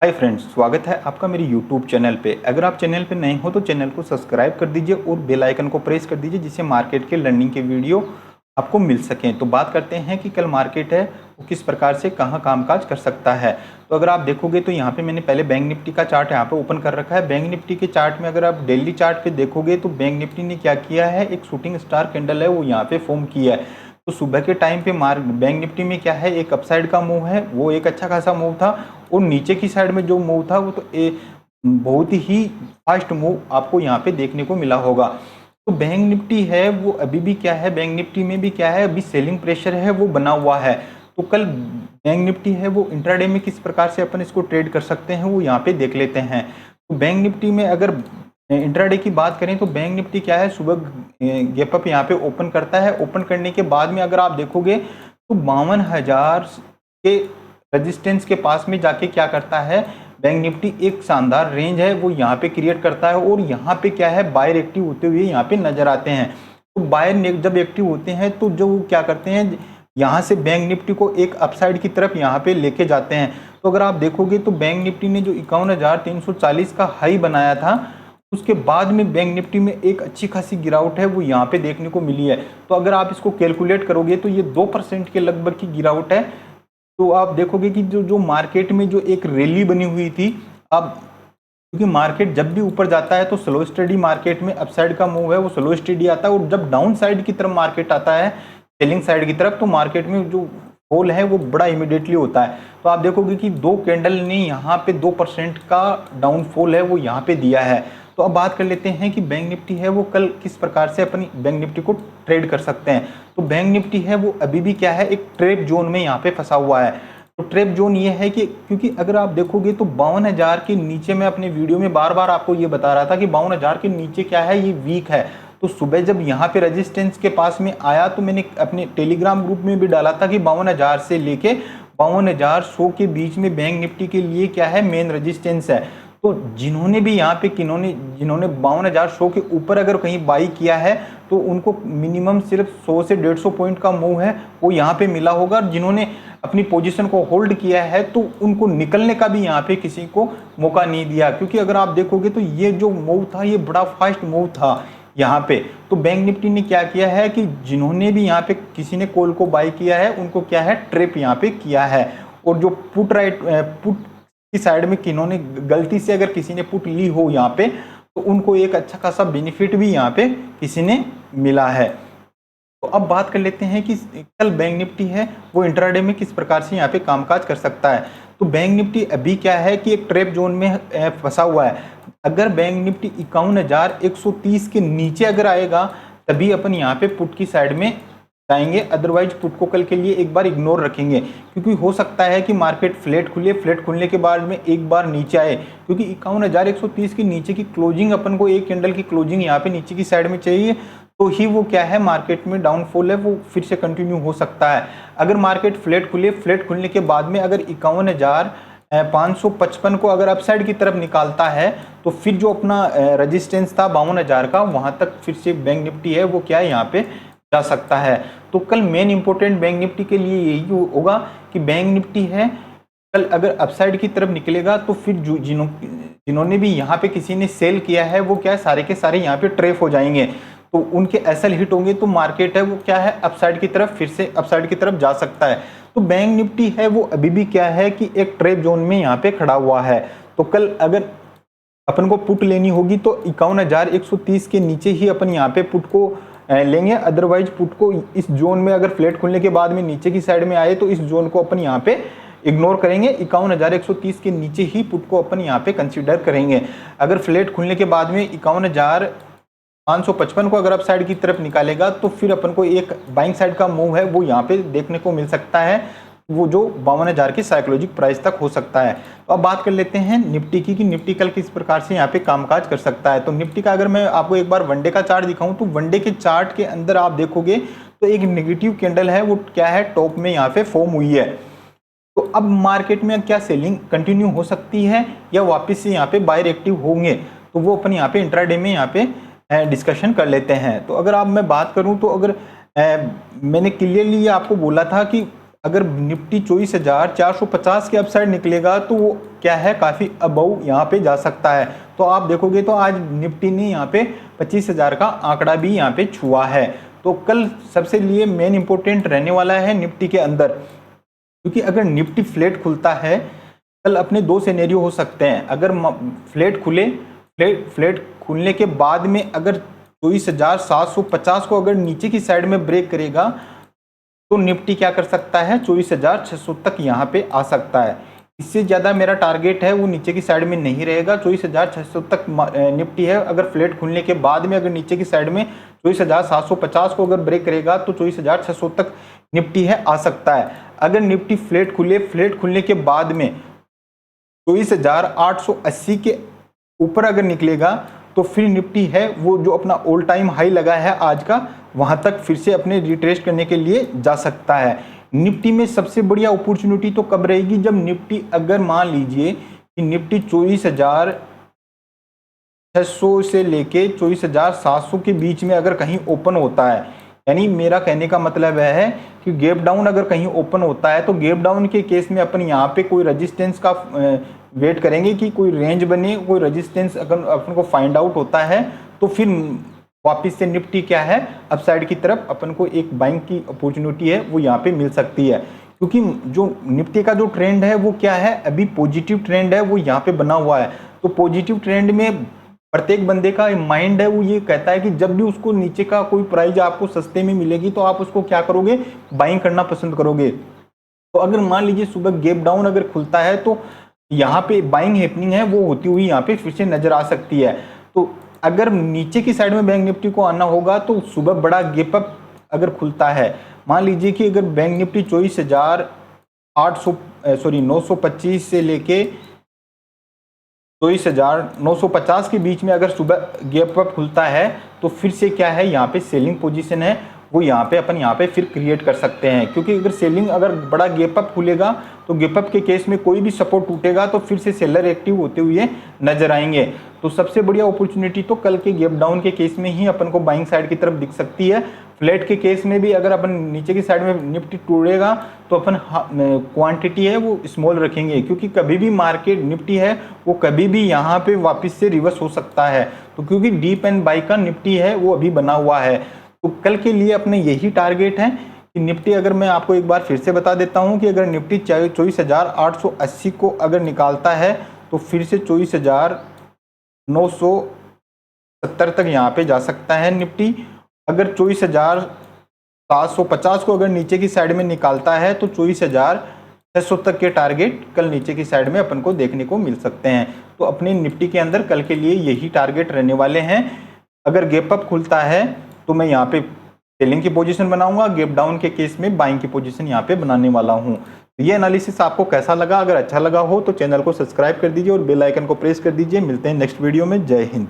Hi friends, स्वागत है आपका मेरे यूट्यूब चैनल पे। अगर आप चैनल पे नए हो तो चैनल को सब्सक्राइब कर दीजिए और बेल आइकन को प्रेस कर दीजिए जिससे मार्केट के लर्निंग के वीडियो आपको मिल सकें। तो बात करते हैं कि कल मार्केट है वो किस प्रकार से कहाँ कामकाज कर सकता है। तो अगर आप देखोगे तो यहाँ पे मैंने पहले बैंक निफ्टी का चार्ट यहाँ पे ओपन कर रखा है। बैंक निफ्टी के चार्ट में अगर आप डेली चार्ट पे देखोगे तो बैंक निफ्टी ने क्या किया है, एक शूटिंग स्टार कैंडल है वो यहाँ पे फॉर्म किया है। तो सुबह के टाइम पे बैंक निफ्टी में क्या है, एक अपसाइड का मूव है, वो एक अच्छा खासा मूव था। और नीचे की साइड में जो मूव था वो तो बहुत ही फास्ट मूव आपको यहाँ पे देखने को मिला होगा। तो बैंक निफ्टी है वो अभी भी क्या है, बैंक निफ्टी में भी क्या है, अभी सेलिंग प्रेशर है वो बना हुआ है। तो कल बैंक निफ्टी है वो इंट्राडे में किस प्रकार से अपन इसको ट्रेड कर सकते हैं वो यहाँ पे देख लेते हैं। तो बैंक निफ्टी में अगर इंट्राडे की बात करें तो बैंक निफ्टी क्या है, सुबह गैप अप यहाँ पे ओपन करता है। ओपन करने के बाद में अगर आप देखोगे तो 52,000 के रेजिस्टेंस के पास में जाके क्या करता है, बैंक निफ्टी एक शानदार रेंज है वो यहाँ पे क्रिएट करता है। और यहाँ पे क्या है, बायर एक्टिव होते हुए यहाँ पे नजर आते हैं। तो बायर जब एक्टिव होते हैं तो जो वो क्या करते हैं, यहाँ से बैंक निफ्टी को एक अपसाइड की तरफ यहाँ पे लेके जाते हैं। तो अगर आप देखोगे तो बैंक निफ्टी ने जो 51,340 का हाई बनाया था उसके बाद में बैंक निफ्टी में एक अच्छी खासी गिरावट है वो यहाँ पे देखने को मिली है। तो अगर आप इसको कैलकुलेट करोगे तो ये 2% के लगभग की गिरावट है। तो आप देखोगे कि जो मार्केट में जो एक रैली बनी हुई थी, अब क्योंकि मार्केट जब भी ऊपर जाता है तो स्लो स्टडी मार्केट में अपसाइड का मूव है वो स्लो स्टडी आता है। और जब डाउन साइड की तरफ मार्केट आता है, सेलिंग साइड की तरफ, तो मार्केट में जो फॉल है वो बड़ा इमीडिएटली होता है। तो आप देखोगे कि दो कैंडल ने यहाँ पे 2% का डाउनफॉल है वो यहाँ पे दिया है। तो अब बात कर लेते हैं कि बैंक निफ्टी है वो कल किस प्रकार से अपनी बैंक निफ्टी को ट्रेड कर सकते हैं। तो बैंक निफ्टी है वो अभी भी क्या है, एक ट्रैप जोन में यहाँ पे फंसा हुआ है। तो ट्रैप जोन ये है कि क्योंकि अगर आप देखोगे तो 52,000 के नीचे, मैं अपने वीडियो में बार बार आपको ये बता रहा था कि 52,000 के नीचे क्या है, ये वीक है। तो सुबह जब यहाँ पे रेजिस्टेंस के पास में आया तो मैंने अपने टेलीग्राम ग्रुप में भी डाला था कि 52,000 से लेके 52,100 के बीच में बैंक निफ्टी के लिए क्या है, मेन रेजिस्टेंस है। तो जिन्होंने भी यहाँ पे जिन्होंने 52,100 के ऊपर अगर कहीं बाई किया है तो उनको मिनिमम सिर्फ 100 से 150 पॉइंट का मूव है वो यहाँ पे मिला होगा। और जिन्होंने अपनी पोजीशन को होल्ड किया है तो उनको निकलने का भी यहाँ पे किसी को मौका नहीं दिया। क्योंकि अगर आप देखोगे तो ये जो मूव था ये बड़ा फास्ट मूव था यहाँ पे। तो बैंक निफ्टी ने क्या किया है कि जिन्होंने भी यहाँ पे किसी ने कॉल को बाई किया है उनको क्या है, ट्रिप यहाँ पे किया है। और जो पुट की साइड में किन्होंने गलती से अगर किसी ने पुट ली हो यहाँ पे तो उनको एक अच्छा खासा बेनिफिट भी यहाँ पे किसी ने मिला है। तो अब बात कर लेते हैं कि कल बैंक निफ्टी है वो इंट्राडे में किस प्रकार से यहाँ पे कामकाज कर सकता है। तो बैंक निफ्टी अभी क्या है कि एक ट्रैप जोन में फंसा हुआ है। अगर बैंक निफ्टी 51,130 के नीचे अगर आएगा तभी अपन यहाँ पे पुट की साइड में जाएंगे, अदरवाइज पुट को कल के लिए एक बार इग्नोर रखेंगे। क्योंकि हो सकता है कि मार्केट फ्लैट खुले, फ्लैट खुलने के बाद में एक बार नीचे आए। क्योंकि 51,130 के नीचे की क्लोजिंग, अपन को एक कैंडल की क्लोजिंग यहाँ पे नीचे की साइड में चाहिए तो ही वो क्या है, मार्केट में डाउनफॉल है वो फिर से कंटिन्यू हो सकता है। अगर मार्केट फ्लैट खुले, फ्लैट खुलने के बाद में अगर 51,555 को अगर अपसाइड की तरफ निकालता है तो फिर जो अपना रेजिस्टेंस था 52,000 का, वहां तक फिर से बैंक निफ्टी है वो क्या है, यहाँ पे जा सकता है। तो कल मेन इंपॉर्टेंट बैंक निफ्टी के लिए यही होगा कि बैंक निफ्टी है कल अगर अपसाइड की तरफ निकलेगा तो फिर जिन्होंने भी यहाँ पे किसी ने सेल किया है वो क्या है, सारे के सारे यहाँ पे ट्रेप हो जाएंगे। तो उनके एसएल हिट होंगे तो मार्केट है वो क्या है, अपसाइड की तरफ फिर से अपसाइड की तरफ जा सकता है। तो बैंक निफ्टी है वो अभी भी क्या है कि एक ट्रेप जोन में यहाँ पे खड़ा हुआ है। तो कल अगर अपन को पुट लेनी होगी तो 51,130 के नीचे ही अपन यहाँ पे पुट को लेंगे। अदरवाइज पुट को इस जोन में अगर फ्लैट खुलने के बाद में नीचे की साइड में आए तो इस जोन को अपन यहाँ पे इग्नोर करेंगे। 51,130 के नीचे ही पुट को अपन यहाँ पे कंसीडर करेंगे। अगर फ्लैट खुलने के बाद में 51,555 को अगर अप साइड की तरफ निकालेगा तो फिर अपन को एक बाइंग साइड का मूव है वो यहाँ पे देखने को मिल सकता है, वो जो 52,000 की साइकोलॉजिक प्राइस तक हो सकता है। तो अब बात कर लेते हैं निफ्टी की कि निफ्टी कल किस प्रकार से यहाँ पे कामकाज कर सकता है। तो निफ्टी का अगर मैं आपको एक बार वनडे का चार्ट दिखाऊं तो वनडे के चार्ट के अंदर आप देखोगे तो एक नेगेटिव कैंडल है वो क्या है, टॉप में यहाँ पे फॉर्म हुई है। तो अब मार्केट में क्या सेलिंग कंटिन्यू हो सकती है या वापस से यहाँ पे बायर एक्टिव होंगे, तो वो अपन यहाँ पे इंट्राडे में यहाँ पे डिस्कशन कर लेते हैं। तो अगर आप मैं बात करूँ तो अगर मैंने क्लियरली आपको बोला था कि अगर निफ्टी 24,450 के अपसाइड निकलेगा तो वो क्या है, काफ़ी अबव यहाँ पे जा सकता है। तो आप देखोगे तो आज निफ्टी ने यहाँ पे 25,000 का आंकड़ा भी यहाँ पे छुआ है। तो कल सबसे लिए मेन इंपॉर्टेंट रहने वाला है निफ्टी के अंदर, क्योंकि अगर निफ्टी फ्लैट खुलता है कल अपने दो सिनेरियो हो सकते हैं। अगर फ्लैट खुलने के बाद में अगर 24,750 को अगर नीचे की साइड में ब्रेक करेगा तो निफ्टी क्या कर सकता है, 24,600 तक यहाँ पे आ सकता है। इससे ज़्यादा मेरा टारगेट है वो नीचे की साइड में नहीं रहेगा, 24,600 तक निफ्टी है। अगर फ्लैट खुलने के बाद में अगर नीचे की साइड में 24,750 को अगर ब्रेक करेगा तो 24,600 तक निफ्टी है आ सकता है। अगर निफ्टी फ्लैट खुलने के बाद में 24,880 के ऊपर अगर निकलेगा तो फिर निफ्टी है वो जो अपना ऑल टाइम हाई लगा है आज का, वहां तक फिर से अपने रिट्रेस करने के लिए जा सकता है। निफ्टी में सबसे बढ़िया अपॉर्चुनिटी तो कब रहेगी, जब निफ्टी अगर मान लीजिए कि निफ्टी 24,600 से लेके 24,700 के बीच में अगर कहीं ओपन होता है, यानी मेरा कहने का मतलब है कि गैप डाउन अगर कहीं ओपन होता है तो गैप डाउन के केस में अपन यहाँ पे कोई रेजिस्टेंस का वेट करेंगे कि कोई रेंज बने, कोई रेजिस्टेंस अगर अपन को फाइंड आउट होता है तो फिर वापस से निफ्टी क्या है अपसाइड की तरफ अपन को एक बाइंग की अपॉर्चुनिटी है वो यहाँ पे मिल सकती है। क्योंकि जो निफ्टी का जो ट्रेंड है वो क्या है, अभी पॉजिटिव ट्रेंड है वो यहाँ पे बना हुआ है। तो पॉजिटिव ट्रेंड में प्रत्येक बंदे का माइंड है वो ये कहता है कि जब भी उसको नीचे का कोई प्राइस आपको सस्ते में मिलेगी तो आप उसको क्या करोगे, बाइंग करना पसंद करोगे। तो अगर मान लीजिए सुबह गैप डाउन अगर खुलता है तो यहाँ पे बाइंग हैपनिंग है वो होती हुई यहाँ पे फिर से नजर आ सकती है। तो अगर नीचे की साइड में बैंक निफ्टी को आना होगा तो सुबह बड़ा गैप अप अगर खुलता है, मान लीजिए कि अगर बैंक निफ्टी 925 से लेके 24,950 के बीच में अगर सुबह गैप अप खुलता है तो फिर से क्या है यहाँ पे सेलिंग पोजीशन है वो यहाँ पे अपन यहाँ पे फिर क्रिएट कर सकते हैं। क्योंकि अगर सेलिंग अगर बड़ा गैप अप खुलेगा तो गैप अप के केस में कोई भी सपोर्ट टूटेगा तो फिर से सेलर एक्टिव होते हुए नजर आएंगे। तो सबसे बढ़िया अपॉर्चुनिटी तो कल के गैप डाउन के केस में ही अपन को बाइंग साइड की तरफ दिख सकती है। फ्लैट के केस में भी अगर अपन नीचे की साइड में निफ्टी टूटेगा तो अपन क्वांटिटी है वो स्मॉल रखेंगे, क्योंकि कभी भी मार्केट निफ्टी है वो कभी भी यहाँ पे वापस से रिवर्स हो सकता है। तो क्योंकि डीप एंड बाई का निफ्टी है वो अभी बना हुआ है, तो कल के लिए अपने यही टारगेट है कि निफ्टी, अगर मैं आपको एक बार फिर से बता देता हूं कि अगर निफ्टी 24,880 को अगर निकालता है तो फिर से 24,970 तक यहाँ पे जा सकता है निफ्टी। अगर 24,750 को अगर नीचे की साइड में निकालता है तो 24,600 तक के टारगेट कल नीचे की साइड में अपन को देखने को मिल सकते हैं। तो अपने निफ्टी के अंदर कल के लिए यही टारगेट रहने वाले हैं। अगर गैप अप खुलता है तो मैं यहाँ पे सेलिंग की पोजीशन बनाऊंगा, गैप डाउन के केस में बाइंग की पोजीशन यहाँ पे बनाने वाला हूँ। तो ये एनालिसिस आपको कैसा लगा, अगर अच्छा लगा हो तो चैनल को सब्सक्राइब कर दीजिए और बेल आइकन को प्रेस कर दीजिए। मिलते हैं नेक्स्ट वीडियो में। जय हिंद।